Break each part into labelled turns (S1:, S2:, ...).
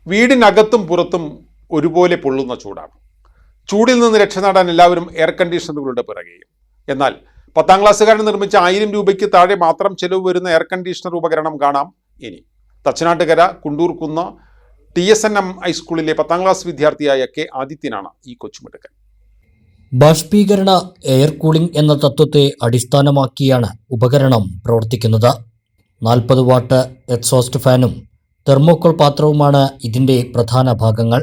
S1: വീടിനകത്തും പുറത്തും ഒരുപോലെ പൊള്ളുന്ന ചൂടാണ്. ചൂടിൽ നിന്ന് രക്ഷ നേടാൻ എല്ലാവരും എയർ കണ്ടീഷണറുകളുടെ പിറകെയും. എന്നാൽ 10ാം ക്ലാസ്സുകാരൻ നിർമ്മിച്ച 1000 രൂപയ്ക്ക് താഴെ മാത്രം ചെലവ് വരുന്ന എയർ കണ്ടീഷണർ ഉപകരണം കാണാം ഇനി. തച്ചനാട്ടുകര കുണ്ടൂർകുന്ന TSNM ഹൈസ്കൂളിലെ 10ാം ക്ലാസ് വിദ്യാർത്ഥിയായ കെ ആദിത്യനാണ് ഈ കൊച്ചുമിടുക്കൻ.
S2: ബാഷ്പീകരണ എയർ കൂളിംഗ് എന്ന തത്വത്തെ അടിസ്ഥാനമാക്കിയാണ് ഉപകരണം പ്രവർത്തിക്കുന്നത്. 40 വാട്ട് എക്സോസ്റ്റ് ഫാനും തെർമോക്കോൾ പാത്രവുമാണ് ഇതിൻ്റെ പ്രധാന ഭാഗങ്ങൾ.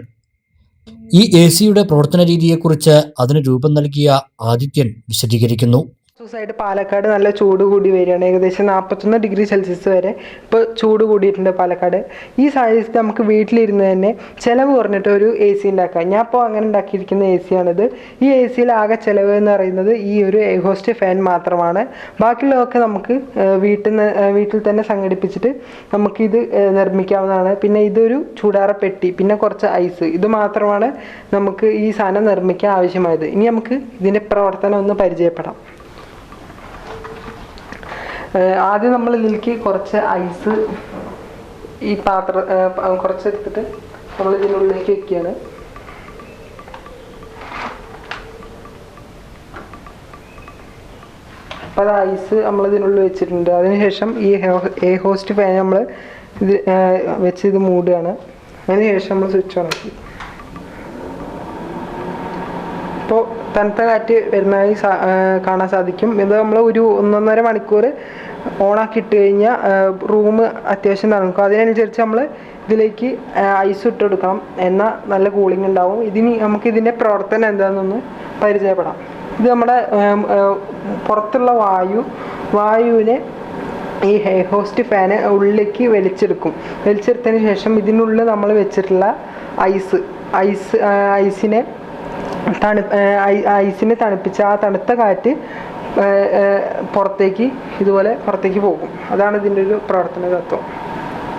S2: ഈ AC-യുടെ പ്രവർത്തന രീതിയെക്കുറിച്ച് അതിന് രൂപം നൽകിയ ആദിത്യൻ വിശദീകരിക്കുന്നു.
S3: ദിവസമായിട്ട് പാലക്കാട് നല്ല ചൂട് കൂടി വരികയാണ്. ഏകദേശം 41 ഡിഗ്രി സെൽഷ്യസ് വരെ ഇപ്പോൾ ചൂട് കൂടിയിട്ടുണ്ട് പാലക്കാട്. ഈ സാഹചര്യത്തിൽ നമുക്ക് വീട്ടിലിരുന്ന് തന്നെ ചിലവ് കുറഞ്ഞിട്ട് ഒരു AC ഉണ്ടാക്കാം. ഞാൻ ഇപ്പോൾ അങ്ങനെ ഉണ്ടാക്കിയിരിക്കുന്ന AC ആണിത്. ഈ AC-യിൽ ആകെ ചിലവ് എന്ന് പറയുന്നത് ഈ ഒരു എയർഹോസ്റ്റ് ഫാൻ മാത്രമാണ്. ബാക്കിയുള്ളതൊക്കെ നമുക്ക് വീട്ടിൽ തന്നെ സംഘടിപ്പിച്ചിട്ട് നമുക്കിത് നിർമ്മിക്കാവുന്നതാണ്. പിന്നെ ഇതൊരു ചൂടാറ പെട്ടി, പിന്നെ കുറച്ച് ഐസ്, ഇത് മാത്രമാണ് നമുക്ക് ഈ സാധനം നിർമ്മിക്കാൻ ആവശ്യമായത്. ഇനി നമുക്ക് ഇതിൻ്റെ പ്രവർത്തനം ഒന്ന് പരിചയപ്പെടാം. ആദ്യം നമ്മൾ ഇതിലേക്ക് കുറച്ച് ഐസ് ഈ കുറച്ചെടുത്തിട്ട് നമ്മൾ ഇതിനുള്ളിലേക്ക് വെക്കുകയാണ്. അപ്പോൾ അത് ഐസ് നമ്മൾ ഇതിനുള്ളിൽ വെച്ചിട്ടുണ്ട്. അതിനുശേഷം ഈ എയർഹോസ്റ്റ് ഫാൻ നമ്മൾ ഇത് മൂടുകയാണ്. അതിനുശേഷം നമ്മൾ സ്വിച്ച് ഓൺ ആക്കി. ഇപ്പോൾ തണുത്ത കാറ്റ് വരുന്നതായി കാണാൻ സാധിക്കും. ഇത് നമ്മൾ ഒരു 1.5 മണിക്കൂർ ഓണാക്കി ഇട്ട് കഴിഞ്ഞാൽ റൂം അത്യാവശ്യം തണുക്കും. അതിനനുസരിച്ച് നമ്മൾ ഇതിലേക്ക് ഐസ് ഇട്ട് കൊടുക്കണം. എന്നാൽ നല്ല കൂളിംഗ് ഉണ്ടാവും. നമുക്കിതിൻ്റെ പ്രവർത്തനം എന്താണെന്നൊന്ന് പരിചയപ്പെടാം. ഇത് നമ്മുടെ പുറത്തുള്ള വായുവിനെ ഈ എയർഹോസ്റ്റ് ഫാന് ഉള്ളിലേക്ക് വലിച്ചെടുത്തതിന് ശേഷം ഇതിനുള്ളിൽ നമ്മൾ വെച്ചിട്ടുള്ള ഐസിനെ തണുപ്പിച്ച ആ തണുത്ത കാറ്റ് പുറത്തേക്ക് പോകും. അതാണ് ഇതിൻ്റെ ഒരു പ്രവർത്തന തത്വം.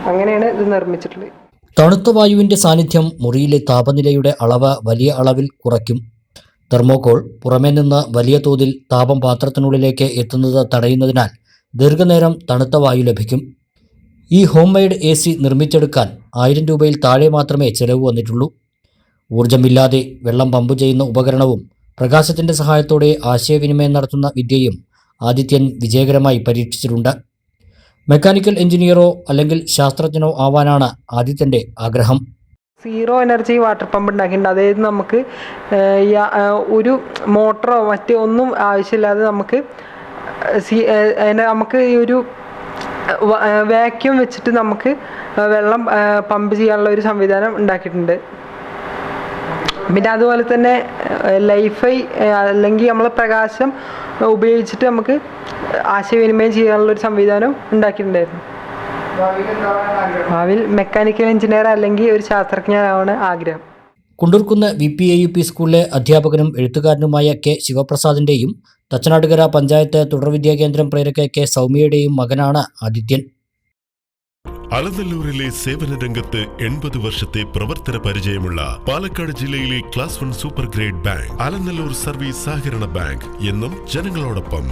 S3: അങ്ങനെയാണ് ഇത് നിർമ്മിച്ചിട്ടുള്ളത്.
S2: തണുത്ത വായുവിൻ്റെ സാന്നിധ്യം മുറിയിലെ താപനിലയുടെ അളവ് വലിയ അളവിൽ കുറയ്ക്കും. തെർമോക്കോൾ പുറമേ നിന്ന് വലിയ തോതിൽ താപം പാത്രത്തിനുള്ളിലേക്ക് എത്തുന്നത് തടയുന്നതിനാൽ ദീർഘനേരം തണുത്ത വായു ലഭിക്കും. ഈ ഹോം മെയ്ഡ് AC നിർമ്മിച്ചെടുക്കാൻ 1000 രൂപയിൽ താഴെ മാത്രമേ ചെലവ് വന്നിട്ടുള്ളൂ. ഊർജ്ജമില്ലാതെ വെള്ളം പമ്പ് ചെയ്യുന്ന ഉപകരണവും പ്രകാശത്തിൻ്റെ സഹായത്തോടെ ആശയവിനിമയം നടത്തുന്ന വിദ്യയും ആദിത്യൻ വിജയകരമായി പരീക്ഷിച്ചിട്ടുണ്ട്. മെക്കാനിക്കൽ എഞ്ചിനീയറോ അല്ലെങ്കിൽ ശാസ്ത്രജ്ഞനോ ആവാനാണ് ആദിത്യൻ്റെ ആഗ്രഹം.
S3: സീറോ എനർജി വാട്ടർ പമ്പ് ഉണ്ടാക്കിയിട്ടുണ്ട്. അതായത് നമുക്ക് ഒരു മോട്ടറോ മറ്റോ ഒന്നും ആവശ്യമില്ലാതെ നമുക്ക് ഈ ഒരു വാക്യൂം വെച്ചിട്ട് നമുക്ക് വെള്ളം പമ്പ് ചെയ്യാനുള്ള ഒരു സംവിധാനം ഉണ്ടാക്കിയിട്ടുണ്ട്. പിന്നെ അതുപോലെ തന്നെ ലൈഫൈ അല്ലെങ്കിൽ നമ്മൾ പ്രകാശം ഉപയോഗിച്ചിട്ട് നമുക്ക് ആശയവിനിമയം ചെയ്യാനുള്ളൊരു സംവിധാനം ഉണ്ടാക്കിയിട്ടുണ്ടായിരുന്നു. ഭാവിയിൽ മെക്കാനിക്കൽ എഞ്ചിനീയർ അല്ലെങ്കിൽ ഒരു ശാസ്ത്രജ്ഞനാണ് ആഗ്രഹം.
S2: കുണ്ടൂർകുന്ന് VPAUP സ്കൂളിലെ അധ്യാപകനും എഴുത്തുകാരനുമായ കെ ശിവപ്രസാദിൻ്റെയും തച്ചനാട്ടുകര പഞ്ചായത്ത് തുടർവിദ്യാകേന്ദ്രം പ്രേരക കെ സൗമ്യയുടെയും മകനാണ് ആദിത്യൻ.
S4: അലനല്ലൂരിലെ സേവന രംഗത്ത് 80 വർഷത്തെ പ്രവർത്തന പരിചയമുള്ള പാലക്കാട് ജില്ലയിലെ class 1 super grade bank Alanallur service സഹകരണ ബാങ്ക് എന്നും ജനങ്ങളോടൊപ്പം.